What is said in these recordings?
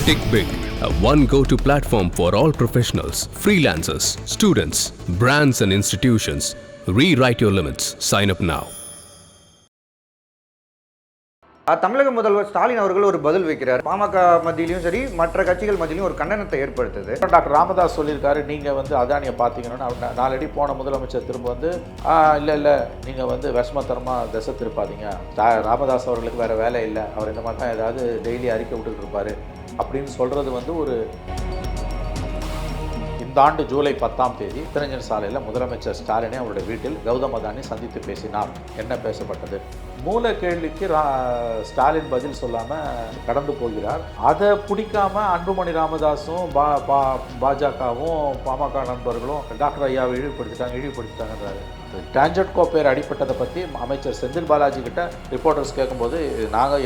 Tick Big, a one go-to platform for all professionals, freelancers, students, brands and institutions. Rewrite your limits. Sign up now. தமிழக முதல்வர் ஸ்டாலின் அவர்கள் ஒரு பதில் வைக்கிறார். பாமக மத்தியிலையும் சரி மற்ற கட்சிகள் மத்தியிலையும் ஒரு கண்டனத்தை ஏற்படுத்துது. டாக்டர் ராமதாஸ் சொல்லியிருக்காரு, நீங்கள் அதானியை பார்த்தீங்கன்னா நாலடி போன முதலமைச்சர் திரும்ப இல்லை நீங்கள் விஷமத்தனமாக திசை திருப்பாதீங்க, ராமதாஸ் அவர்களுக்கு வேறு வேலை இல்லை, அவர் இந்த மாதிரி தான் ஏதாவது டெய்லி அறிக்கை விட்டுக்கிட்டு இருப்பார் அப்படின்னு சொல்கிறது ஒரு இந்த ஆண்டு ஜூலை 10ஆம் தேதி திருஞர் சாலையில் முதலமைச்சர் ஸ்டாலினை அவருடைய வீட்டில் கௌதம் அதானி சந்தித்து பேசினார். என்ன பேசப்பட்டது? மூல கேள்விக்கு ஸ்டாலின் பதில் சொல்லாமல் கடந்து போகிறார். அதை பிடிக்காம அன்புமணி ராமதாஸும் பாஜகவும் பாமக நண்பர்களும் டாக்டர் ஐயாவை இழிவுபடுத்திட்டாங்கன்றாரு. டான்ஜெட்கோ பேர் அடிப்பட்டதை பற்றி அமைச்சர் செந்தில் பாலாஜி கிட்ட ரிப்போர்ட்டர்ஸ் கேட்கும்போது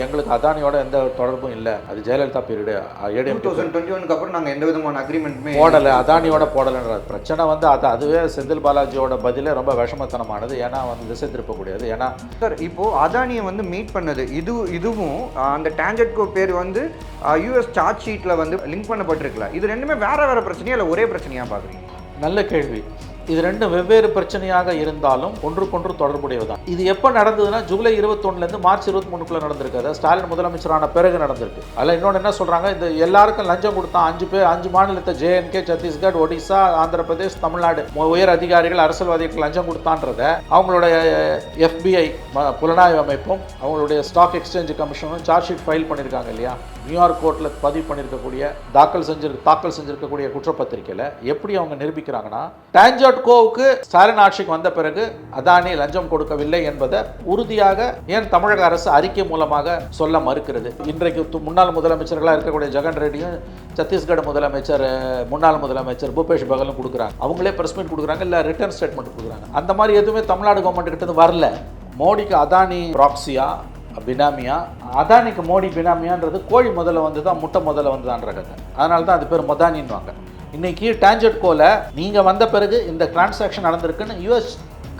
எங்களுக்கு அதானியோட எந்த தொடர்பும் இல்லை, அது ஜெயலலிதா பீரியடு, 2021 அப்புறம் நாங்கள் எந்த விதமான அக்ரிமெண்ட்டுமே போடலை, அதானியோட போடலைன்ற பிரச்சனை அதுவே செந்தில் பாலாஜியோட பதிலே ரொம்ப விஷமத்தனமானது. ஏன்னா திசை திருப்பக்கூடியது. ஏன்னா சார் இப்போது அதானியை மீட் பண்ணது இதுவும் அந்த டான்ஜெட்கோ பேர் யூஎஸ் சார்ஜ் ஷீட்டில் லிங்க் பண்ணப்பட்டிருக்கல. இது ரெண்டுமே வேற பிரச்சனையா இல்லை ஒரே பிரச்சனையாக பார்க்குறீங்க? நல்ல கேள்வி. இது ரெண்டும் வெவ்வேறு பிரச்சனையாக இருந்தாலும் ஒன்றுக்கொன்று தொடர்புடையதுதான். இது எப்போ நடந்ததுன்னா ஜூலை 21 மார்ச் 23 நடந்திருக்கு. அதாவது ஸ்டாலின் முதலமைச்சரான பிறகு நடந்திருக்கு. அதில் இன்னொன்று என்ன சொல்கிறாங்க, இந்த எல்லாருக்கும் லஞ்சம் கொடுத்தான் 5 மாநிலத்தை JNK, சத்தீஸ்கர், ஒடிசா, ஆந்திர பிரதேஷ், தமிழ்நாடு உயர் அதிகாரிகள், அரசியல்வாதிகள் லஞ்சம் கொடுத்தான்றத அவங்களுடைய FBI புலனாய்வு அமைப்பும் அவங்களுடைய ஸ்டாக் எக்ஸ்சேஞ்ச் கமிஷனும் சார்ஜ் ஷீட் ஃபைல் பண்ணியிருக்காங்க இல்லையா? நியூயார்க் கோர்ட்டில் பதிவு பண்ணியிருக்கக்கூடிய தாக்கல் செஞ்சிருக்கக்கூடிய குற்றப்பத்திரிக்கையில் எப்படி அவங்க நிரூபிக்கிறாங்கன்னா, டான்ஜெட்கோவுக்கு ஸ்டாலின் ஆட்சிக்கு வந்த பிறகு அதானி லஞ்சம் கொடுக்கவில்லை என்பதை உறுதியாக ஏன் தமிழக அரசு அறிக்கை மூலமாக சொல்ல மறுக்கிறது? இன்றைக்கு முன்னாள் முதலமைச்சர்களாக இருக்கக்கூடிய ஜெகன் ரெட்டியும் சத்தீஸ்கர் முன்னாள் முதலமைச்சர் பூபேஷ் பகலும் கொடுக்குறாங்க. அவங்களே பிரஸ் மீட் கொடுக்குறாங்க, இல்லை ரிட்டர்ன் ஸ்டேட்மெண்ட் கொடுக்குறாங்க. அந்த மாதிரி எதுவுமே தமிழ்நாடு கவர்மெண்ட் கிட்ட வரல. மோடிக்கு அதானி ப்ராக்சியா பினாமியா, அதானிக்கு மோடி பினாமியான்றது கோழி முதல்ல வந்துதான் முட்டை முதல்ல வந்துதான்ற கதை. அதனால தான் அது பேர் மொதானின்வாங்க. இன்னைக்கு டான்ஜெட்கோல நீங்கள் வந்த பிறகு இந்த டிரான்சாக்ஷன் நடந்திருக்குன்னு யூஎஸ்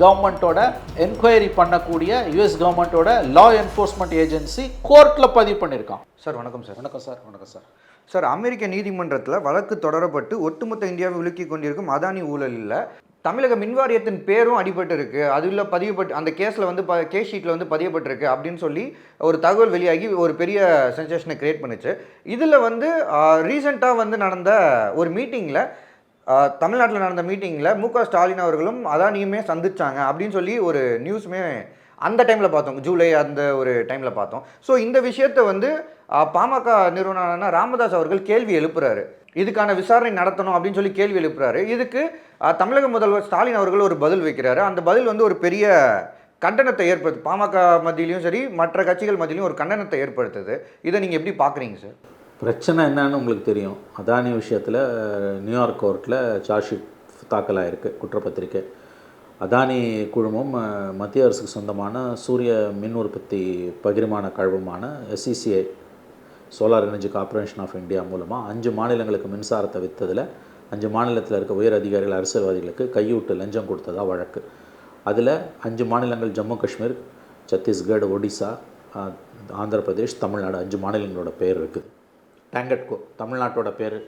கவர்மெண்ட்டோட என்கொயரி பண்ணக்கூடிய யூஎஸ் கவர்மெண்ட்டோட லா என்ஃபோர்ஸ்மெண்ட் ஏஜென்சி கோர்ட்டில் பதிவு பண்ணியிருக்கான். சார் வணக்கம் சார். வணக்கம் சார். வணக்கம் சார். சார், அமெரிக்க நீதிமன்றத்தில் வழக்கு தொடரப்பட்டு ஒட்டுமொத்த இந்தியாவை விலக்கி கொண்டிருக்கும் அதானி ஊழலில் தமிழக மின்வாரியத்தின் பேரும் அடிபட்டு இருக்கு, அதுல பதியப்பட்டு அந்த கேஸில் கேஸ் ஷீட்டில் பதியப்பட்டிருக்கு அப்படின்னு சொல்லி ஒரு தகவல் வெளியாகி ஒரு பெரிய சென்சேஷனை கிரியேட் பண்ணுச்சு. இதில் ரீசெண்டாக நடந்த ஒரு மீட்டிங்கில், தமிழ்நாட்டில் நடந்த மீட்டிங்கில் MK ஸ்டாலின் அவர்களும் அதானியுமே சந்திச்சாங்க அப்படின்னு சொல்லி ஒரு நியூஸுமே அந்த டைமில் பார்த்தோம். ஜூலை அந்த ஒரு டைமில் பார்த்தோம். ஸோ இந்த விஷயத்தை பாமக நிறுவனரான ராமதாஸ் அவர்கள் கேள்வி எழுப்புறாரு. இதுக்கான விசாரணை நடத்தணும் அப்படின்னு சொல்லி கேள்வி எழுப்புறாரு. இதுக்கு தமிழக முதல்வர் ஸ்டாலின் அவர்கள் ஒரு பதில் வைக்கிறாரு. அந்த பதில் ஒரு பெரிய கண்டனத்தை ஏற்படுத்து, பாமக மத்தியிலையும் சரி மற்ற கட்சிகள் மத்தியிலையும் ஒரு கண்டனத்தை ஏற்படுத்துது. இதை நீங்கள் எப்படி பார்க்குறீங்க சார்? பிரச்சனை என்னன்னு உங்களுக்கு தெரியும். அதானி விஷயத்தில் நியூயார்க் கோர்ட்டில் சார்ஜ் ஷீட் தாக்கல் ஆகிருக்கு, குற்றப்பத்திரிக்கை. அதானி குழுமம் மத்திய அரசுக்கு சொந்தமான சூரிய மின் உற்பத்தி பகிர்மான கழகமான SCCI, solar energy corporation of India மூலமாக 5 மாநிலங்களுக்கு மின்சாரத்தை விற்றதில் 5 மாநிலத்தில் இருக்க உயர் அதிகாரிகள், அரசியல்வாதிகளுக்கு கையூட்டு லஞ்சம் கொடுத்ததா வழக்கு. அதில் 5 மாநிலங்கள் ஜம்மு காஷ்மீர், சத்தீஸ்கர், ஒடிசா, ஆந்திர பிரதேஷ், தமிழ்நாடு 5 மாநிலங்களோட பேர் இருக்குது. டான்ஜெட்கோ தமிழ்நாட்டோட பேர்,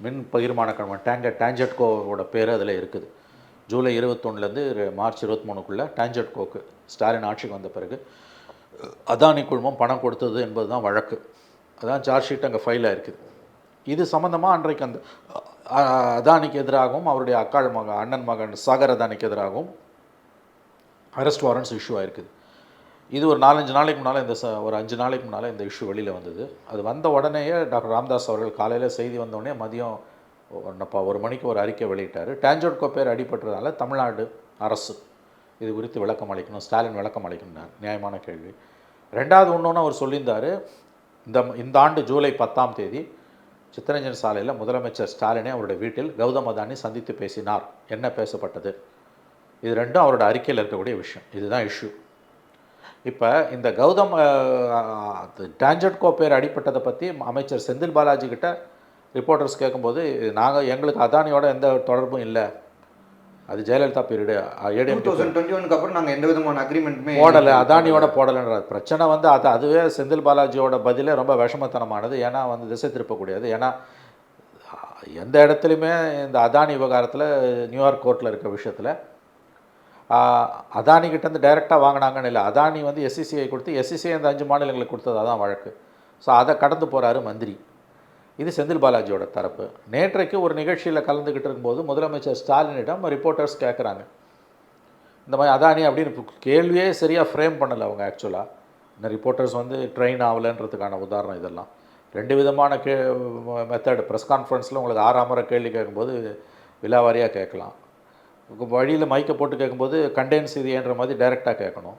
மின் பகிர்மான கழகம் டான்ஜெட்கோவோட பேர் அதில் இருக்குது. ஜூலை 21 மார்ச் 23 டான்ஜெட்கோக்கு ஸ்டாலின் ஆட்சிக்கு வந்த பிறகு அதானி குழுமம் பணம் கொடுத்தது என்பது தான் வழக்கு. அதான் சார்ஜ் ஷீட் அங்கே ஃபைல் ஆகிருக்குது. இது சம்மந்தமாக அன்றைக்கு அந்த அதானிக்கு எதிராகவும் அவருடைய அண்ணன் மகன் சாகர் அதானிக்கு எதிராகவும் அரெஸ்ட் வாரண்ட்ஸ் இஷ்யூ ஆகிருக்குது. இது ஒரு 4-5 நாளைக்கு முன்னால் ஒரு 5 நாளைக்கு முன்னால் இந்த இஷ்யூ வெளியில் வந்தது. அது வந்த உடனேயே டாக்டர் ராமதாஸ் அவர்கள் காலையில் செய்தி வந்தோடனே மதியம் 1 மணிக்கு ஒரு அறிக்கை வெளியிட்டார். டான்ஜெட்கோ பேர் அடிபட்டதுனால தமிழ்நாடு அரசு இது குறித்து விளக்கம் அளிக்கணும், ஸ்டாலின் விளக்கம் அளிக்கணும். நியாயமான கேள்வி. ரெண்டாவது ஒன்று அவர் சொல்லியிருந்தார், இந்த ஆண்டு ஜூலை 10ஆம் தேதி சித்தரஞ்சன் சாலையில் முதலமைச்சர் ஸ்டாலினை அவருடைய வீட்டில் கௌதம் அதானி சந்தித்து பேசினார். என்ன பேசப்பட்டது? இது ரெண்டும் அவரோட அறிக்கையில் இருக்கக்கூடிய விஷயம். இதுதான் இஷ்யூ. இப்போ இந்த டான்ஜெட்கோ பேர் அடிப்பட்டதை பற்றி அமைச்சர் செந்தில் பாலாஜி கிட்ட ரிப்போர்ட்டர்ஸ் கேட்கும்போது, எங்களுக்கு அதானியோட எந்த தொடர்பும் இல்லை, அது ஜெயலலிதா பீரியடு ஏடிஎம் 2021 அப்புறம் நாங்கள் எந்த விதமான அக்ரிமெண்ட்டுமே போடலை, அதானியோட போடலைன்ற பிரச்சனை வந்து அதுவே செந்தில் பாலாஜியோட பதிலே ரொம்ப விஷமத்தனமானது. ஏன்னா வந்து திசை திருப்பக்கூடியது. ஏன்னா எந்த இடத்துலையுமே இந்த அதானி விவகாரத்தில் நியூயார்க் கோர்ட்டில் இருக்க விஷயத்தில் அதானிக்கிட்டேருந்து டைரெக்டாக வாங்கினாங்கன்னு இல்லை. அதானி வந்து எஸ்சிசிஐ கொடுத்து எஸ்சிசிஐ அந்த 5 மாநிலங்களுக்கு கொடுத்தது அதான் வழக்கு. ஸோ அதை கடந்து போகிறாரு மந்திரி. இது செந்தில் பாலாஜியோட தரப்பு. நேற்றைக்கு ஒரு நிகழ்ச்சியில் கலந்துக்கிட்டு இருக்கும்போது முதலமைச்சர் ஸ்டாலினிடம் ரிப்போர்ட்டர்ஸ் கேட்குறாங்க, இந்த மாதிரி அதானி அப்படின்னு கேள்வியே சரியாக ஃப்ரேம் பண்ணலை அவங்க. ஆக்சுவலாக இந்த ரிப்போர்ட்டர்ஸ் வந்து ட்ரெயின் ஆகலைன்றதுக்கான உதாரணம் இதெல்லாம். 2 விதமான மெத்தட். ப்ரெஸ் கான்ஃபரன்ஸில் உங்களுக்கு 6 முறை கேள்வி கேட்கும்போது விலாவாரியாக கேட்கலாம். வழியில் மைக்கை போட்டு கேட்கும்போது கண்டென்ஸ் இதுன்ற மாதிரி டைரெக்டாக கேட்கணும்.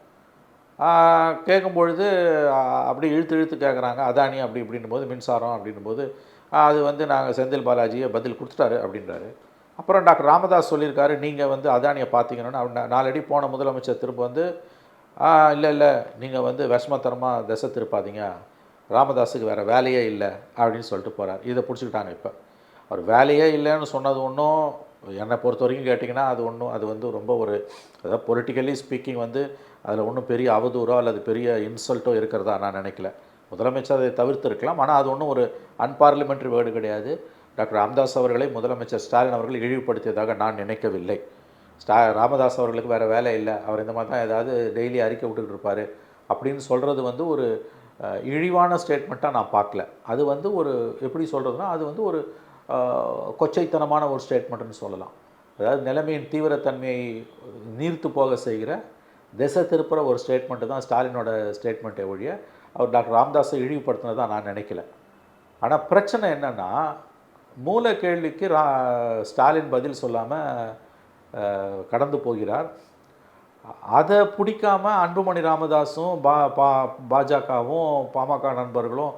கேட்கும்பொழுது அப்படி இழுத்து கேட்குறாங்க அதானி அப்படி இப்படின்னும் போது மின்சாரம் அப்படின்னும் போது அது வந்து நாங்கள் செந்தில் பாலாஜியை பதில் கொடுத்துட்டாரு அப்படின்றாரு. அப்புறம் டாக்டர் ராமதாஸ் சொல்லியிருக்காரு, நீங்கள் வந்து அதானியை பார்த்தீங்கன்னா நாலடி போன முதலமைச்சர் திரும்ப வந்து இல்லை நீங்கள் வந்து விஷமத்தனமாக திசை திருப்பாதீங்க, ராமதாஸுக்கு வேறு வேலையே இல்லை அப்படின்னு சொல்லிட்டு போகிறார். இதை பிடிச்சிக்கிட்டாங்க. இப்போ அவர் வேலையே இல்லைன்னு சொன்னது ஒன்றும் என்னை பொறுத்த வரைக்கும் கேட்டிங்கன்னா அது வந்து ரொம்ப ஒரு அதாவது பொலிட்டிக்கலி ஸ்பீக்கிங் வந்து அதில் ஒன்றும் பெரிய அவதூறோ அல்லது பெரிய இன்சல்ட்டோ இருக்கிறதா நான் நினைக்கல. முதலமைச்சர் அதை தவிர்த்திருக்கலாம். ஆனால் அது ஒன்றும் ஒரு அன்பார்லிமெண்ட்ரி வேர்டு கிடையாது. டாக்டர் ராமதாஸ் அவர்களை முதலமைச்சர் ஸ்டாலின் அவர்கள் இழிவுபடுத்தியதாக நான் நினைக்கவில்லை. ராமதாஸ் அவர்களுக்கு வேறு வேலை இல்லை, அவர் இந்த மாதிரி தான் ஏதாவது டெய்லி அறிக்கை விட்டுக்கிட்டு இருப்பார் அப்படின்னு சொல்கிறது வந்து ஒரு இழிவான ஸ்டேட்மெண்ட்டாக நான் பார்க்கல. அது வந்து ஒரு எப்படி சொல்கிறதுனா அது வந்து ஒரு கொச்சைத்தனமான ஒரு ஸ்டேட்மெண்ட்டுன்னு சொல்லலாம். அதாவது நிலைமையின் தீவிரத்தன்மையை நீர்த்து போக செய்கிற திசை திருப்புற ஒரு ஸ்டேட்மெண்ட்டு தான் ஸ்டாலினோட ஸ்டேட்மெண்ட்டை ஒழிய அவர் டாக்டர் ராமதாஸை இழிவுபடுத்தினதான் நான் நினைக்கல. ஆனால் பிரச்சனை என்னென்னா மூல கேள்விக்கு ஸ்டாலின் பதில் சொல்லாமல் கடந்து போகிறார். அதை பிடிக்காமல் அன்புமணி ராமதாஸும் பாஜகவும் பாமக நண்பர்களும்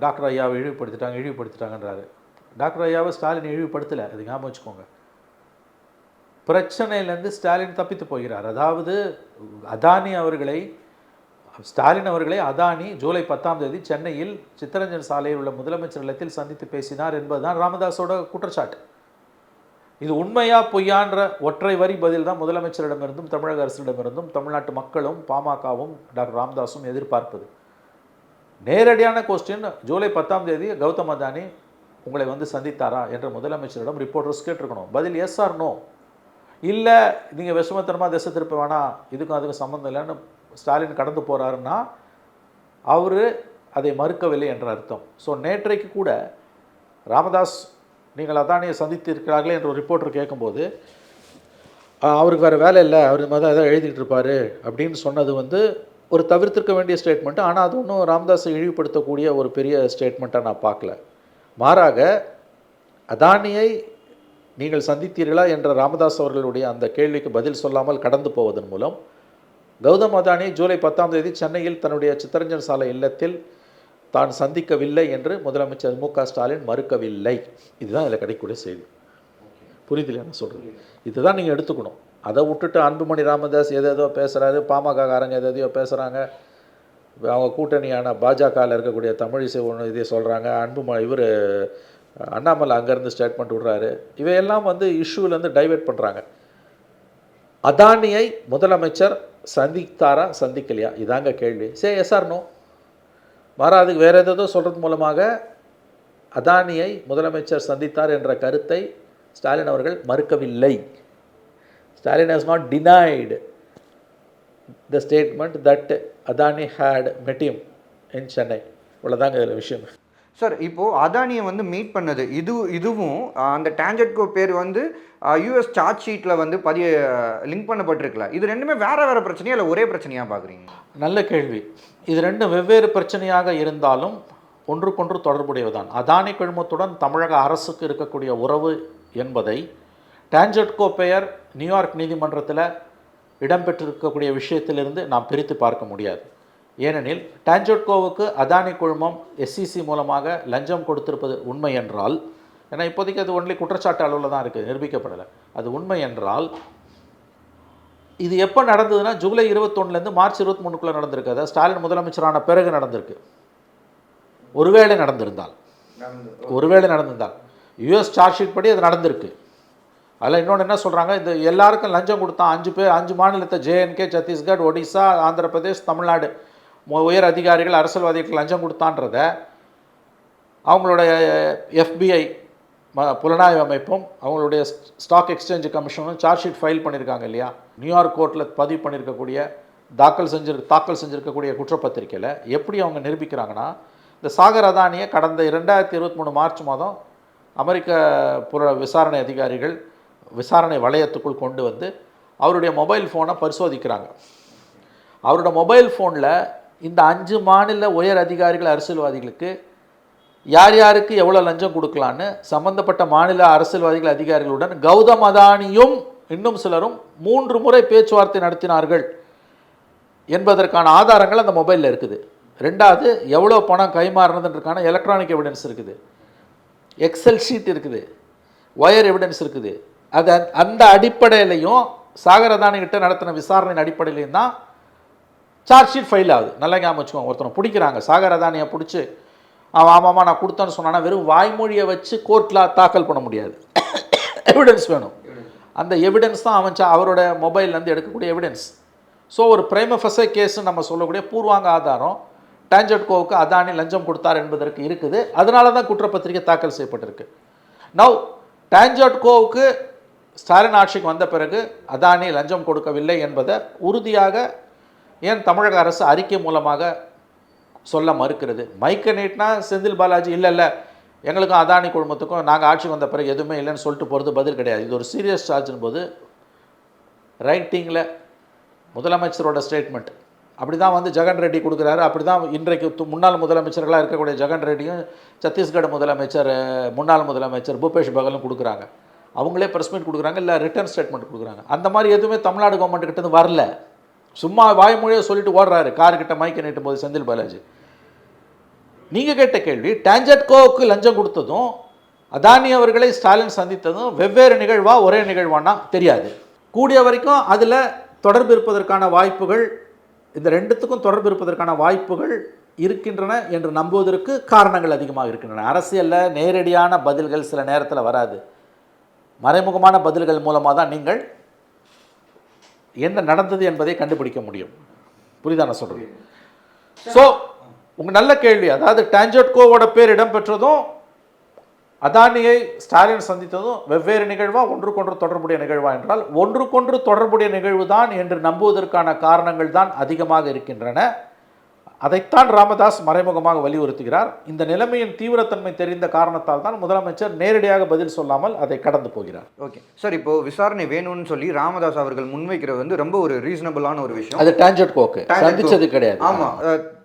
டாக்டர் ஐயாவை இழிவுபடுத்திட்டாங்கன்றாரு. டாக்டர் ஐயாவை ஸ்டாலின் இழிவுபடுத்தலை, அது ஞாபகம் வச்சுக்கோங்க. பிரச்சனையிலேருந்து ஸ்டாலின் தப்பித்து போகிறார். அதாவது ஸ்டாலின் அவர்களை அதானி ஜூலை 10ஆம் தேதி சென்னையில் சித்தரஞ்சன் சாலையில் உள்ள முதலமைச்சர் இல்லத்தில் சந்தித்து பேசினார் என்பதுதான் ராமதாஸோட குற்றச்சாட்டு. இது உண்மையா பொய்யான்ற ஒற்றை வரி பதில் தான் முதலமைச்சரிடமிருந்தும் தமிழக அரசிடமிருந்தும் தமிழ்நாட்டு மக்களும் பாமகவும் டாக்டர் ராமதாஸும் எதிர்பார்ப்பது. நேரடியான கொஸ்டின், ஜூலை 10ஆம் தேதி கௌதம் அதானி உங்களை வந்து சந்தித்தாரா என்ற முதலமைச்சரிடம் ரிப்போர்ட்டர்ஸ் கேட்டிருக்கணும். பதில் எஸ் ஆர் நோ. இல்லை நீங்கள் விஷமத்தனமாக திசை திருப்ப வேணாம், இதுக்கும் அதுக்கும் சம்மந்தம் இல்லைன்னு ஸ்டாலின் கடந்து போகிறாருன்னா அவர் அதை மறுக்கவில்லை என்ற அர்த்தம். ஸோ நேற்றைக்கு கூட ராமதாஸ் நீங்கள் அதானியை சந்தித்து இருக்கிறார்களே என்ற ஒரு ரிப்போர்ட்டர் கேட்கும்போது அவருக்கு வேறு வேலை இல்லை, அவர் மாதிரி ஏதாவது எழுதிட்டு இருப்பார் அப்படின்னு சொன்னது வந்து ஒரு தவிர்த்திருக்க வேண்டிய ஸ்டேட்மெண்ட்டு. ஆனால் அது ஒன்றும் ராமதாஸை இழிவுபடுத்தக்கூடிய ஒரு பெரிய ஸ்டேட்மெண்ட்டாக நான் பார்க்கல. மாறாக அதானியை நீங்கள் சந்தித்தீர்களா என்ற ராமதாஸ் அவர்களுடைய அந்த கேள்விக்கு பதில் சொல்லாமல் கடந்து போவதன் மூலம் கௌதம் அதானி ஜூலை 10ஆம் தேதி சென்னையில் தன்னுடைய சித்தரஞ்சன் சாலை இல்லத்தில் தான் சந்திக்கவில்லை என்று முதலமைச்சர் மு க ஸ்டாலின் மறுக்கவில்லை. இதுதான் இதில் கிடைக்கக்கூடிய செய்தி. புரியுதில்லை என்ன சொல்கிறது? இதுதான் நீங்கள் எடுத்துக்கணும். அதை விட்டுட்டு அன்புமணி ராமதாஸ் எதேதோ பேசுகிறாரு, பாமககாரங்க எதையோ பேசுகிறாங்க, அவங்க கூட்டணியான பாஜகவில் இருக்கக்கூடிய தமிழிசை ஒன்று இதே சொல்கிறாங்க, இவர் அண்ணாமலை அங்கேருந்து ஸ்டேட்மெண்ட் விடுறாரு. இவையெல்லாம் வந்து இஷ்யூலேருந்து டைவெர்ட் பண்ணுறாங்க. அதானியை முதலமைச்சர் சந்தித்தாரா சந்திக்கலையா இதாங்க கேள்வி. Yes or no. அதுக்கு வேறு ஏதோ சொல்கிறது மூலமாக அதானியை முதலமைச்சர் சந்தித்தார் என்ற கருத்தை ஸ்டாலின் அவர்கள் மறுக்கவில்லை. Stalin has not denied the statement that Adani had met him in Chennai. இவ்வளோதாங்க இதில் விஷயம். சார், இப்போது அதானியை வந்து மீட் பண்ணது இதுவும் அந்த டான்ஜெட்கோ பேர் வந்து யூஎஸ் சார்ஜ் ஷீட்டில் வந்து லிங்க் பண்ணப்பட்டிருக்கல. இது ரெண்டுமே வேறு பிரச்சனையா இல்லை ஒரே பிரச்சனையாக பார்க்குறீங்க? நல்ல கேள்வி. இது ரெண்டும் வெவ்வேறு பிரச்சனையாக இருந்தாலும் ஒன்றுக்கொன்று தொடர்புடையதுதான். அதானி குழுமத்துடன் தமிழக அரசுக்கு இருக்கக்கூடிய உறவு என்பதை டான்ஜெட்கோ பெயர் நியூயார்க் நீதிமன்றத்தில் இடம்பெற்றிருக்கக்கூடிய விஷயத்திலிருந்து நாம் பிரித்து பார்க்க முடியாது. ஏனெனில் டான்ஜெட்கோவுக்கு அதானி குழுமம் எஸ்சிசி மூலமாக லஞ்சம் கொடுத்திருப்பது உண்மை என்றால், ஏன்னா இப்போதைக்கு அது ஒன்லி குற்றச்சாட்டு அளவில் தான் இருக்குது, நிரூபிக்கப்படலை. அது உண்மை என்றால் இது எப்போ நடந்ததுன்னா ஜூலை 21 மார்ச் 23 நடந்திருக்கு. அதாவது ஸ்டாலின் முதலமைச்சரான பிறகு நடந்திருக்கு. ஒருவேளை நடந்திருந்தால் யுஎஸ் சார்ஜ் ஷீட் படி அது நடந்திருக்கு. அதில் இன்னொன்று என்ன சொல்கிறாங்க, இந்த எல்லாருக்கும் லஞ்சம் கொடுத்தான் 5 மாநிலத்தை ஜேஎன்கே, சத்தீஸ்கர், ஒடிசா, ஆந்திர பிரதேஷ், தமிழ்நாடு உயர் அதிகாரிகள் அரசியல்வாதிகளுக்கு லஞ்சம் கொடுத்தான்றத அவங்களுடைய FBI புலனாய்வு அமைப்பும் அவங்களுடைய ஸ்டாக் எக்ஸ்சேஞ்ச் கமிஷனும் சார்ஜ் ஷீட் ஃபைல் பண்ணியிருக்காங்க இல்லையா. நியூயார்க் கோர்ட்டில் பதிவு பண்ணியிருக்கக்கூடிய தாக்கல் செஞ்சுருக்கக்கூடிய குற்றப்பத்திரிக்கையில் எப்படி அவங்க நிரூபிக்கிறாங்கன்னா, இந்த சாகர் அதானியை கடந்த 2023 மார்ச் மாதம் அமெரிக்க விசாரணை அதிகாரிகள் விசாரணை வளையத்துக்குள் கொண்டு வந்து அவருடைய மொபைல் ஃபோனை பரிசோதிக்கிறாங்க. அவரோட மொபைல் ஃபோனில் இந்த 5 மாநில உயர் அதிகாரிகள் அரசியல்வாதிகளுக்கு யார் யாருக்கு எவ்வளோ லஞ்சம் கொடுக்கலான்னு சம்பந்தப்பட்ட மாநில அரசியல்வாதிகள் அதிகாரிகளுடன் கௌதம் அதானியும் இன்னும் சிலரும் 3 முறை பேச்சுவார்த்தை நடத்தினார்கள் என்பதற்கான ஆதாரங்கள் அந்த மொபைலில் இருக்குது. 2வது, எவ்வளோ பணம் கைமாறினதுன்றதுக்கான எலக்ட்ரானிக் எவிடன்ஸ் இருக்குது, எக்ஸல் ஷீட் இருக்குது, ஒயர் எவிடன்ஸ் இருக்குது. அந்த அடிப்படையிலையும் சாகர் அதானி கிட்ட நடத்தின விசாரணையின் அடிப்படையிலையும் தான் சார்ஜ் ஷீட் ஃபைல் ஆகுது. நல்லா ஞாபகம் வச்சுக்கோங்க. ஒருத்தனை பிடிக்கிறாங்க, சாகர் அதானியை பிடிச்சி அவன் ஆமாம்மா நான் கொடுத்தேன்னு சொன்னான்னா வெறும் வாய்மொழியை வச்சு கோர்ட்டில் தாக்கல் பண்ண முடியாது, எவிடன்ஸ் வேணும். அந்த எவிடன்ஸ் தான் அவரோட மொபைல்லேருந்து எடுக்கக்கூடிய எவிடன்ஸ். ஸோ ஒரு பிரைம ஃபெசே கேஸ்ன்னு நம்ம சொல்லக்கூடிய பூர்வாங்க ஆதாரம் டான்ஜெட்கோவுக்கு அதானி லஞ்சம் கொடுத்தார் என்பதற்கு இருக்குது. அதனால தான் குற்றப்பத்திரிகை தாக்கல் செய்யப்பட்டிருக்கு. நவ் டான்ஜெட்கோவுக்கு ஸ்டாலின் ஆட்சிக்கு வந்த பிறகு அதானி லஞ்சம் கொடுக்கவில்லை என்பதை உறுதியாக ஏன் தமிழக அரசு அறிக்கை மூலமாக சொல்ல மறுக்கிறது? மைக்கை நீட்டினா செந்தில் பாலாஜி இல்லை எங்களுக்கும் அதானி குழுமத்துக்கும் நாங்கள் ஆட்சி வந்த பிறகு எதுவுமே இல்லைன்னு சொல்லிட்டு போகிறது பதில் கிடையாது. இது ஒரு சீரியஸ் சார்ஜின் போது ரைட்டிங்கில் முதலமைச்சரோட ஸ்டேட்மெண்ட் அப்படி தான் வந்து ஜெகன் ரெட்டி கொடுக்குறாரு. அப்படி தான் இன்றைக்கு முன்னாள் முதலமைச்சர்களாக இருக்கக்கூடிய ஜெகன் ரெட்டியும் சத்தீஸ்கர் முன்னாள் முதலமைச்சர் பூபேஷ் பகலும் கொடுக்குறாங்க. அவங்களே ப்ரெஸ் மீட் கொடுக்குறாங்க, இல்லை ரிட்டர்ன் ஸ்டேட்மெண்ட் கொடுக்குறாங்க. அந்த மாதிரி எதுவுமே தமிழ்நாடு கவர்மெண்ட் கிட்டேருந்து வரல. சும்மா வாய்மொழியை சொல்லிட்டு ஓடுறாரு கார்கிட்ட மைக்கை நீட்டும் போது செந்தில் பாலாஜி. நீங்கள் கேட்ட கேள்வி, டான்ஜெட்கோவுக்கு லஞ்சம் கொடுத்ததும் அதானி அவர்களை ஸ்டாலின் சந்தித்ததும் வெவ்வேறு நிகழ்வா ஒரே நிகழ்வானா தெரியாது. கூடிய வரைக்கும் அதில் தொடர்பு இருப்பதற்கான வாய்ப்புகள், இந்த ரெண்டுத்துக்கும் தொடர்பு இருப்பதற்கான வாய்ப்புகள் இருக்கின்றன என்று நம்புவதற்கு காரணங்கள் அதிகமாக இருக்கின்றன. அரசியலில் நேரடியான பதில்கள் சில நேரத்தில் வராது. மறைமுகமான பதில்கள் மூலமாக தான் நீங்கள் என்ன நடந்தது என்பதை கண்டுபிடிக்க முடியும். புரியுதா நான் சொல்கிறது? ஸோ உங்கள் நல்ல கேள்வி, அதாவது டான்ஜெட்கோவோட பேர் இடம்பெற்றதும் அதானியை ஸ்டாலின் சந்தித்ததும் வெவ்வேறு நிகழ்வா ஒன்றுக்கொன்று தொடர்புடைய நிகழ்வா என்றால் ஒன்றுக்கொன்று தொடர்புடைய நிகழ்வு தான் என்று நம்புவதற்கான காரணங்கள் தான் அதிகமாக இருக்கின்றன. அதைத்தான் ராமதாஸ் மறைமுகமாக வலியுறுத்துகிறார். இந்த நிலைமையின் தீவிரத்தன்மை தெரிந்த காரணத்தால் தான் முதலமைச்சர் நேரடியாக பதில் சொல்லாமல் அதை கடந்து போகிறார். ஓகே சார், இப்போ விசாரணை வேணும்னு சொல்லி ராமதாஸ் அவர்கள் முன்வைக்கிறது வந்து ரொம்ப ஒரு ரீசனபிளான ஒரு விஷயம். அது டான்ஜெட்கோக்கு சந்திச்சது கிடையாது. ஆமாம்,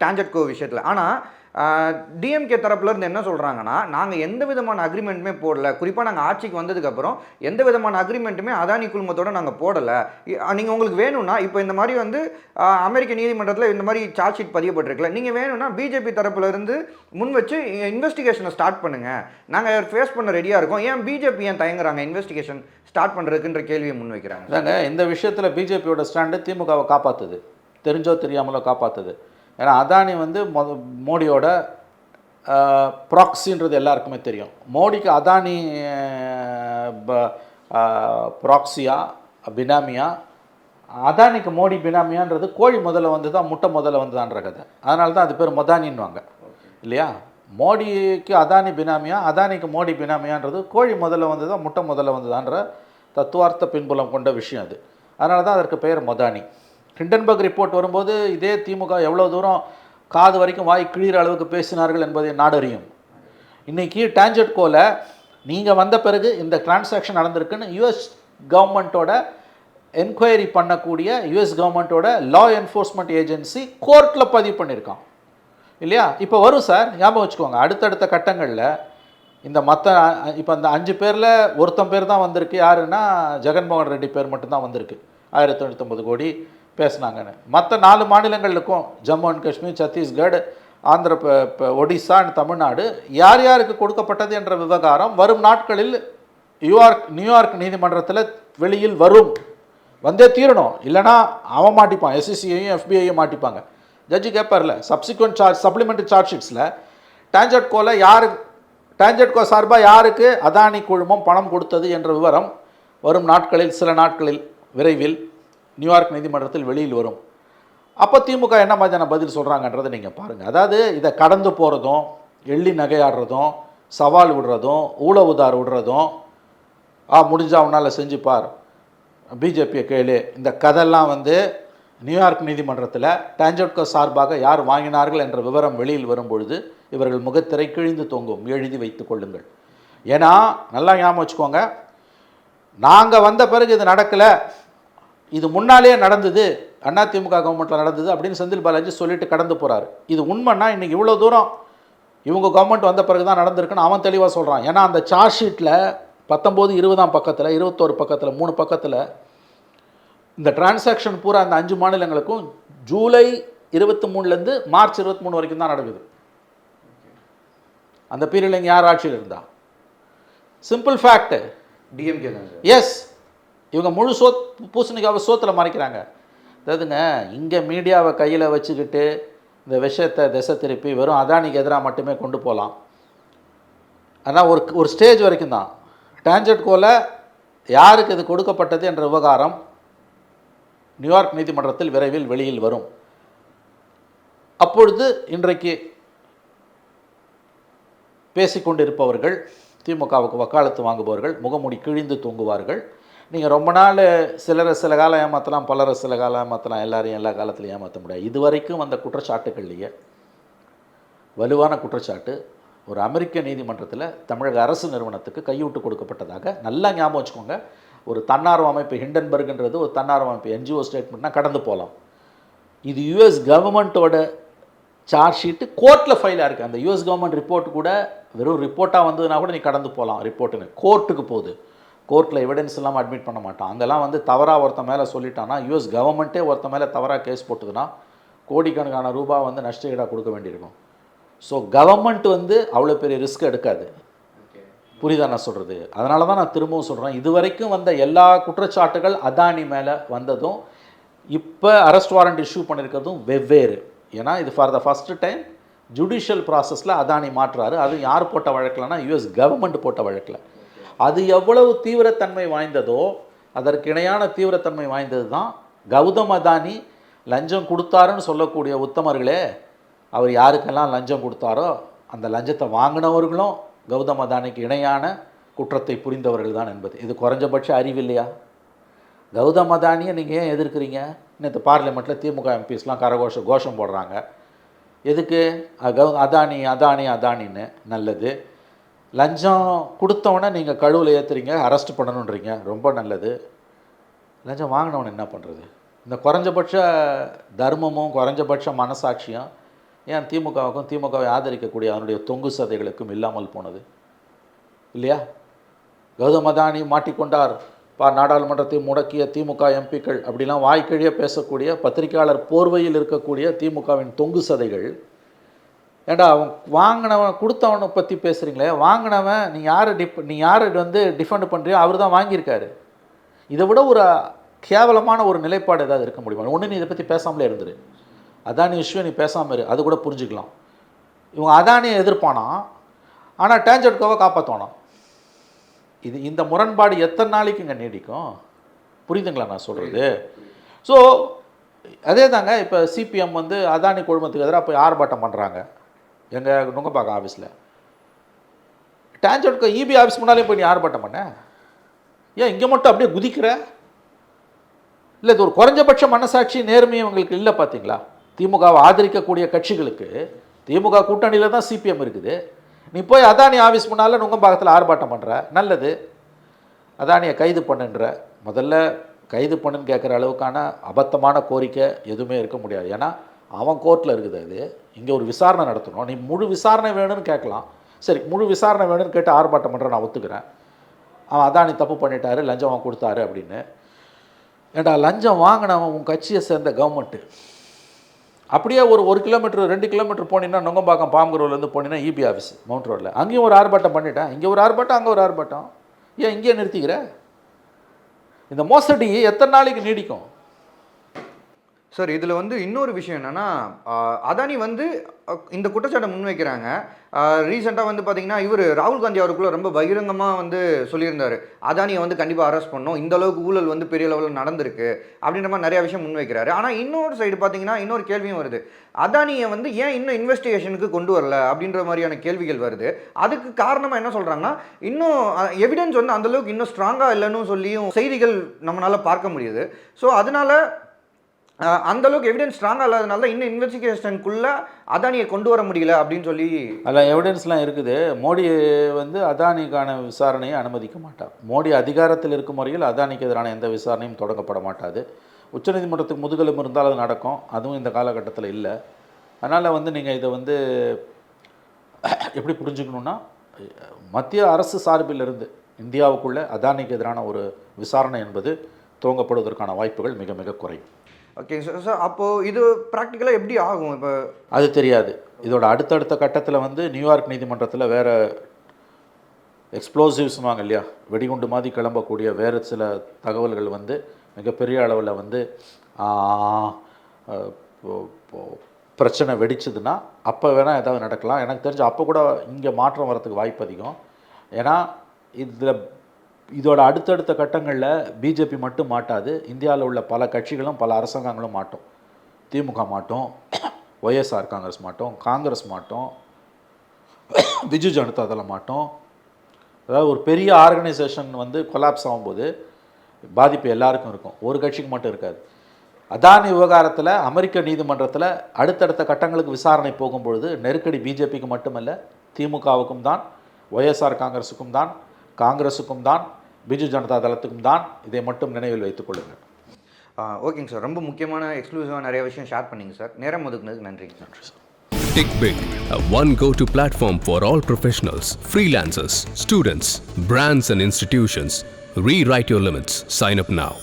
டான்ஜெட்கோ விஷயத்தில். ஆனால் டிஎம்கே தரப்புலேருந்து என்ன சொல்கிறாங்கன்னா, நாங்கள் எந்த விதமான அக்ரிமெண்ட்டுமே போடலை, குறிப்பாக நாங்கள் ஆட்சிக்கு வந்ததுக்கப்புறம் எந்த விதமான அக்ரிமெண்ட்டுமே அதானி குழுமத்தோடு நாங்கள் போடலை. நீங்கள் உங்களுக்கு வேணும்னா இப்போ இந்த மாதிரி வந்து அமெரிக்க நீதிமன்றத்தில் இந்த மாதிரி சார்ஜ் ஷீட் பதியப்பட்டிருக்கல, நீங்கள் வேணும்னா பிஜேபி தரப்புலேருந்து முன் வச்சு இன்வெஸ்டிகேஷனை ஸ்டார்ட் பண்ணுங்கள், நாங்கள் ஃபேஸ் பண்ண ரெடியாக இருக்கோம். ஏன் பிஜேபி ஏன் தயங்குறாங்க இன்வெஸ்டிகேஷன் ஸ்டார்ட் பண்ணுறதுக்குன்ற கேள்வியை முன் வைக்கிறாங்க? தாங்க இந்த விஷயத்தில் பிஜேபியோட ஸ்டாண்டு திமுகவை காப்பாற்றுது, தெரிஞ்சோ தெரியாமலோ காப்பாற்றுது. ஏன்னா அதானி வந்து மோடியோட ப்ராக்ஸின்றது எல்லாருக்குமே தெரியும். மோடிக்கு அதானி ப்ராக்ஸியா பினாமியா, அதானிக்கு மோடி பினாமியான்றது கோழி முதல்ல வந்து தான் முட்டை முதல்ல வந்துதான்ற கதை. அதனால தான் அது பேர் மொதானின்வாங்க இல்லையா. மோடிக்கு அதானி பினாமியா, அதானிக்கு மோடி பினாமியான்றது கோழி முதல்ல வந்து தான் முட்டை முதல்ல வந்துதான்ற தத்துவார்த்த பின்புலம் கொண்ட விஷயம் அது. அதனால தான் அதற்கு பெயர் மொதானி. ஹிண்டன்பர்க் ரிப்போர்ட் வரும்போது இதே திமுக எவ்வளோ தூரம் காது வரைக்கும் வாய் கிழிகிற அளவுக்கு பேசினார்கள் என்பதை நாடறியும். இன்றைக்கி டான்ஜெட்கோவில் நீங்கள் வந்த பிறகு இந்த டிரான்சாக்ஷன் நடந்திருக்குன்னு யுஎஸ் கவர்மெண்ட்டோட என்கொயரி பண்ணக்கூடிய யுஎஸ் கவர்மெண்ட்டோட லா என்ஃபோர்ஸ்மெண்ட் ஏஜென்சி கோர்ட்டில் பதிவு பண்ணியிருக்கான் இல்லையா. இப்போ வரும் சார், ஞாபகம் வச்சுக்கோங்க. அடுத்தடுத்த கட்டங்களில் இந்த இப்போ அந்த 5 பேரில் ஒருத்தன் பேர் தான் வந்திருக்கு. யாருன்னா ஜெகன்மோகன் ரெட்டி பேர் மட்டும்தான் வந்திருக்கு. 1099 கோடி பேசினாங்கன்னு. மற்ற 4 மாநிலங்களுக்கும் ஜம்மு அண்ட் காஷ்மீர், சத்தீஸ்கர், ஒடிசா அண்ட் தமிழ்நாடு யார் யாருக்கு கொடுக்கப்பட்டது என்ற விவகாரம் வரும் நாட்களில் நியூயார்க் நீதிமன்றத்தில் வெளியில் வரும். வந்தே தீரணும், இல்லைனா அவன் மாட்டிப்பான், எஸ்சிசியையும் எஃபிஐயும் மாட்டிப்பாங்க. ஜட்ஜி கேட்பார்ல சப்சிக்வெண்ட் சப்ளிமெண்ட்ரி சார்ஜ் ஷீட்ஸில் டான்ஜெட்கோ சார்பாக யாருக்கு அதானி குழுமம் பணம் கொடுத்தது என்ற விவரம் வரும் நாட்களில் சில நாட்களில் விரைவில் நியூயார்க் நீதிமன்றத்தில் வெளியில் வரும். அப்போ திமுக என்ன மாதிரியான பதில் சொல்கிறாங்கன்றதை நீங்கள் பாருங்கள். அதாவது இதை கடந்து போகிறதும், எள்ளி நகையாடுறதும், சவால் விடுறதும், ஊழவுதார் விடுறதும், முடிஞ்சால் அவனால் செஞ்சுப்பார், பிஜேபியை கேளு, இந்த கதையெல்லாம் வந்து நியூயார்க் நீதிமன்றத்தில் டான்ஜெட்கோ சார்பாக யார் வாங்கினார்கள் என்ற விவரம் வெளியில் வரும்பொழுது இவர்கள் முகத்திரை கிழிந்து தொங்கும், எழுதி வைத்து கொள்ளுங்கள். ஏன்னா நல்லா ஞாபகம் வச்சுக்கோங்க, நாங்கள் வந்த பிறகு இது நடக்கலை, இது முன்னாலே நடந்தது, அதிமுக கவர்மெண்ட்டில் நடந்தது அப்படின்னு செந்தில் பாலாஜி சொல்லிட்டு கடந்து போகிறாரு. இது உண்மைன்னா இன்றைக்கி இவ்வளோ தூரம் இவங்க கவர்மெண்ட் வந்த பிறகு தான் நடந்திருக்குன்னு அவன் தெளிவாக சொல்கிறான். ஏன்னா அந்த சார்ஜ் ஷீட்டில் 19, 20 பக்கத்தில், 21 பக்கத்தில், 3 பக்கத்தில் இந்த டிரான்சாக்ஷன் பூரா அந்த 5 மாநிலங்களுக்கும் ஜூலை 23லேருந்து மார்ச் 23 வரைக்கும் தான் நடக்குது. அந்த பீரியடில் இங்கே யார் ஆட்சியில் இருந்தா? சிம்பிள் ஃபேக்ட், டிஎம்கே தான். எஸ், இவங்க முழு பூசணிக்காவை சோத்தில் மறைக்கிறாங்க. அதாவதுங்க, இங்கே மீடியாவை கையில் வச்சுக்கிட்டு இந்த விஷயத்தை திசை திருப்பி வெறும் அதானிக்கு எதிராக மட்டுமே கொண்டு போகலாம். ஆனால் ஒரு ஸ்டேஜ் வரைக்கும் தான். டான்ஜெட்கோவில் யாருக்கு இது கொடுக்கப்பட்டது என்ற விவகாரம் நியூயார்க் நீதிமன்றத்தில் விரைவில் வெளியில் வரும். அப்பொழுது இன்றைக்கு பேசிக்கொண்டிருப்பவர்கள், திமுகவுக்கு வக்காலத்து வாங்குபவர்கள் முகமூடி கிழிந்து தூங்குவார்கள். நீங்கள் ரொம்ப நாள் சிலரை சில காலம் ஏமாற்றலாம், பலரை சில காலம் ஏமாற்றலாம், எல்லாரையும் எல்லா காலத்திலையும் ஏமாற்ற முடியாது. இதுவரைக்கும் அந்த குற்றச்சாட்டுகள்லையே வலுவான குற்றச்சாட்டு ஒரு அமெரிக்க நீதிமன்றத்தில் தமிழக அரசு நிறுவனத்துக்கு கையூட்டு கொடுக்கப்பட்டதாக நல்லா ஞாபகம் வச்சுக்கோங்க. ஒரு தன்னார்வ அமைப்பு, ஹிண்டன்பர்க்ன்றது ஒரு தன்னார்வ அமைப்பு, என்ஜிஓ ஸ்டேட்மெண்ட்னா கடந்து போகலாம். இது யுஎஸ் கவர்மெண்ட்டோட சார்ஜ் ஷீட்டு கோர்ட்டில் ஃபைலாக இருக்குது. அந்த யுஎஸ் கவர்மெண்ட் ரிப்போர்ட் கூட வெறும் ரிப்போர்ட்டாக வந்ததுனா கூட நீ கடந்து போகலாம். ரிப்போர்ட்டுன்னு கோர்ட்டுக்கு போகுது, கோர்ட்டில் எவிடன்ஸ் இல்லாமல் அட்மிட் பண்ண மாட்டான். அங்கெல்லாம் வந்து தவறாக ஒருத்த மேலே சொல்லிட்டான்னா, யுஎஸ் கவர்மெண்ட்டே ஒருத்த மேலே தவறாக கேஸ் போட்டுதுன்னா கோடிக்கணக்கான ரூபாய் வந்து நஷ்டஈடாக கொடுக்க வேண்டியிருக்கும். ஸோ கவர்மெண்ட் வந்து அவ்வளோ பெரிய ரிஸ்க் எடுக்காது. புரியுதா நான் சொல்கிறது? அதனால தான் நான் திரும்பவும் சொல்கிறேன், இதுவரைக்கும் வந்த எல்லா குற்றச்சாட்டுகள் அதானி மேலே வந்ததும் இப்போ அரெஸ்ட் வாரண்ட் இஷ்யூ பண்ணியிருக்கிறதும் வெவ்வேறு. ஏன்னா இது for the first time judicial ப்ராசஸில் அதானி மாற்றுறாரு. அது யார் போட்ட வழக்கில்னா யுஎஸ் கவர்மெண்ட் போட்ட வழக்கில். அது எவ்வளவு தீவிரத்தன்மை வாய்ந்ததோ அதற்கு இணையான தீவிரத்தன்மை வாய்ந்தது தான் கௌதம் அதானி லஞ்சம் கொடுத்தாருன்னு சொல்லக்கூடிய உத்தமர்களே. அவர் யாருக்கெல்லாம் லஞ்சம் கொடுத்தாரோ அந்த லஞ்சத்தை வாங்கினவர்களும் கௌதம் அதானிக்கு இணையான குற்றத்தை புரிந்தவர்கள் தான் என்பது இது குறைஞ்சபட்ச அறிவு இல்லையா? கௌதம் அதானியை நீங்கள் ஏன் எதிர்க்கிறீங்க? நேற்று பார்லிமெண்ட்டில் திமுக எம்பிஸ்லாம் கோஷம் போடுறாங்க. எதுக்கு? அதானி அதானி அதானின்னு. நல்லது. லஞ்சம் கொடுத்தவொடனே நீங்கள் கழுவில் ஏற்றுறீங்க, அரெஸ்ட் பண்ணணுன்றீங்க, ரொம்ப நல்லது. லஞ்சம் வாங்கினவனை என்ன பண்ணுறது? இந்த குறைஞ்சபட்ச தர்மமும் குறைஞ்சபட்ச மனசாட்சியும் ஏன் திமுகவுக்கும் திமுகவை ஆதரிக்கக்கூடிய அதனுடைய தொங்கு சதைகளுக்கும் இல்லாமல் போனது இல்லையா? கௌதம் அதானி மாட்டிக்கொண்டார், நாடாளுமன்றத்தை முடக்கிய திமுக எம்பிக்கள் அப்படிலாம் வாய்க்கழிய பேசக்கூடிய பத்திரிகையாளர் போர்வையில் இருக்கக்கூடிய திமுகவின் தொங்கு சதைகள், ஏண்டா அவன் வாங்கினவன் கொடுத்தவனை பற்றி பேசுகிறீங்களே, வாங்கினவன் நீ யார் வந்து டிஃபெண்ட் பண்ணுறியோ அவர் தான் வாங்கியிருக்காரு. இதை விட ஒரு கேவலமான ஒரு நிலைப்பாடு ஏதாவது இருக்க முடியுமா? ஒன்று நீ இதை பற்றி பேசாமலே இருந்துரு, அதானி இஷ்யூ நீ பேசாமல் இரு, அது கூட புரிஞ்சுக்கலாம். இவங்க அதானியை எதிர்ப்பானா, ஆனால் டான்ஜெட்கோவை காப்பாற்றோனா. இந்த முரண்பாடு எத்தனை நாளைக்கு இங்கே நீடிக்கும்? புரியுதுங்களா நான் சொல்கிறது? ஸோ அதே தாங்க இப்போ சிபிஎம் வந்து அதானி குழுமத்துக்கு எதிராக போய் ஆர்ப்பாட்டம் பண்ணுறாங்க எங்கள் நுங்கப்பாக்கம் ஆஃபீஸில். டான்ஜெட்கோ இபி ஆஃபீஸ் முன்னாலே போய் நீ ஆர்ப்பாட்டம் பண்ண, ஏன் இங்கே மட்டும் அப்படியே குதிக்கிற? இல்லை, இது ஒரு குறைஞ்சபட்ச மனசாட்சி நேர்மையும் உங்களுக்கு இல்லை பார்த்தீங்களா? திமுகவை ஆதரிக்கக்கூடிய கட்சிகளுக்கு திமுக கூட்டணியில் தான் சிபிஎம் இருக்குது. நீ போய் அதானி ஆஃபீஸ் முன்னால் நுங்கம்பாக்கத்தில் ஆர்ப்பாட்டம் பண்ணுற, நல்லது. அதானியை கைது பண்ணுன்ற, முதல்ல கைது பண்ணுன்னு கேட்குற அளவுக்கான அபத்தமான கோரிக்கை எதுவுமே இருக்க முடியாது. ஏன்னா அவன் கோர்ட்டில் இருக்குது. அது இங்கே ஒரு விசாரணை நடத்தணும். நீ முழு விசாரணை வேணும்னு கேட்கலாம். சரி, முழு விசாரணை வேணும்னு கேட்டு ஆர்ப்பாட்டம் பண்ணுற நான் ஒத்துக்கிறேன். அவன் அதானி தப்பு பண்ணிட்டாரு, லஞ்சம் அவன் கொடுத்தாரு அப்படின்னு. ஏண்டா, லஞ்சம் வாங்கினவன் உன் கட்சியை சேர்ந்த கவர்மெண்ட்டு. அப்படியே ஒரு 1 கிலோமீட்டர் 2 கிலோமீட்டர் போனீங்கன்னா நுங்கம்பாக்கம் பாம்புரோலேருந்து போனீங்கன்னா இபி ஆஃபீஸ் மவுண்ட் ரோட்டில், அங்கேயும் ஒரு ஆர்ப்பாட்டம் பண்ணிட்டேன். இங்கே ஒரு ஆர்ப்பாட்டம், அங்கே ஒரு ஆர்ப்பாட்டம். ஏன் இங்கேயே நிறுத்திக்கிற? இந்த மோசடி எத்தனை நாளைக்கு நீடிக்கும்? சார் இதில் வந்து இன்னொரு விஷயம் என்னென்னா, அதானி வந்து இந்த குற்றச்சாட்டை முன்வைக்கிறாங்க. ரீசெண்டாக வந்து பார்த்தீங்கன்னா, இவர் ராகுல் காந்தி அவருக்குள்ள ரொம்ப பகிரங்கமாக வந்து சொல்லியிருந்தார், அதானியை வந்து கண்டிப்பாக அரெஸ்ட் பண்ணணும், இந்த அளவுக்கு ஊழல் வந்து பெரிய லெவலில் நடந்திருக்கு அப்படின்ற மாதிரி நிறையா விஷயம் முன்வைக்கிறாரு. ஆனால் இன்னொரு சைடு பார்த்தீங்கன்னா, இன்னொரு கேள்வியும் வருது, அதானியை வந்து ஏன் இன்னும் இன்வெஸ்டிகேஷனுக்கு கொண்டு வரல அப்படின்ற மாதிரியான கேள்விகள் வருது. அதுக்கு காரணமாக என்ன சொல்கிறாங்கன்னா, இன்னும் எவிடன்ஸ் வந்து அந்தளவுக்கு இன்னும் ஸ்ட்ராங்காக இல்லைன்னு சொல்லியும் செய்திகள் நம்மளால் பார்க்க முடியுது. ஸோ அதனால அந்த அளவுக்கு எவிடன்ஸ் ஸ்ட்ராங்காக இல்லாதனால தான் இன்னும் இன்வெஸ்டிகேஷனுக்குள்ளே அதானியை கொண்டு வர முடியல அப்படின்னு சொல்லி. அதில் எவிடன்ஸ்லாம் இருக்குது. மோடி வந்து அதானிக்கான விசாரணையை அனுமதிக்க மாட்டார். மோடி அதிகாரத்தில் இருக்கும் முறையில் அதானிக்கு எதிரான எந்த விசாரணையும் தொடங்கப்பட மாட்டாது. உச்சநீதிமன்றத்துக்கு முதுகெலும்பு இருந்தால் அது நடக்கும். அதுவும் இந்த காலகட்டத்தில் இல்லை. அதனால் வந்து நீங்கள் இதை வந்து எப்படி புரிஞ்சுக்கணுன்னா, மத்திய அரசு சார்பிலிருந்து இந்தியாவுக்குள்ளே அதானிக்கு எதிரான ஒரு விசாரணை என்பது துவங்கப்படுவதற்கான வாய்ப்புகள் மிக மிக குறையும். Okay sir. சார் அப்போது இது ப்ராக்டிக்கலாக எப்படி ஆகும்? இப்போ அது தெரியாது. இதோட அடுத்தடுத்த கட்டத்தில் வந்து நியூயார்க் நீதிமன்றத்தில் வேறு எக்ஸ்ப்ளோசிவ்ஸ்வாங்க இல்லையா, வெடிகுண்டு மாதிரி கிளம்பக்கூடிய வேறு சில தகவல்கள் வந்து மிகப்பெரிய அளவில் வந்து பிரச்சனை வெடிச்சதுன்னா அப்போ வேணால் ஏதாவது நடக்கலாம். எனக்கு தெரிஞ்சு அப்போ கூட இங்கே மாற்றம் வரத்துக்கு வாய்ப்பு அதிகம். ஏன்னா இதோட அடுத்தடுத்த கட்டங்களில் பிஜேபி மட்டும் மாட்டாது, இந்தியாவில் உள்ள பல கட்சிகளும் பல அரசாங்கங்களும் மாட்டோம். திமுக மாட்டோம், ஒய்எஸ்ஆர் காங்கிரஸ் மாட்டோம், காங்கிரஸ் மாட்டோம், பிஜு ஜனதா தளம் மாட்டோம். அதாவது ஒரு பெரிய ஆர்கனைசேஷன் வந்து கொலாப்ஸ் ஆகும்போது பாதிப்பு எல்லாருக்கும் இருக்கும், ஒரு கட்சிக்கு மட்டும் இருக்காது. அதானி விவகாரத்தில் அமெரிக்க நீதிமன்றத்தில் அடுத்தடுத்த கட்டங்களுக்கு விசாரணை போகும்பொழுது நெருக்கடி பிஜேபிக்கு மட்டுமல்ல, திமுகவுக்கும் தான், ஒய்எஸ்ஆர் காங்கிரஸுக்கும் தான், காங்கிரஸுக்கும் தான், பிஜு ஜனதா தளத்துக்கும் தான். இதை மட்டும் நினைவில் வைத்துக் கொள்ளுங்கள். ஓகேங்க சார். ரொம்ப முக்கியமான எக்ஸ்க்ளூசிவாக நிறைய விஷயம் ஷேர் பண்ணிங்க சார். நேரம் ஒதுக்குனதுக்கு நன்றிங்க. நன்றி sir. TechBig, a one go-to platform for all professionals, freelancers, students, brands and institutions. Rewrite your limits. Sign up now.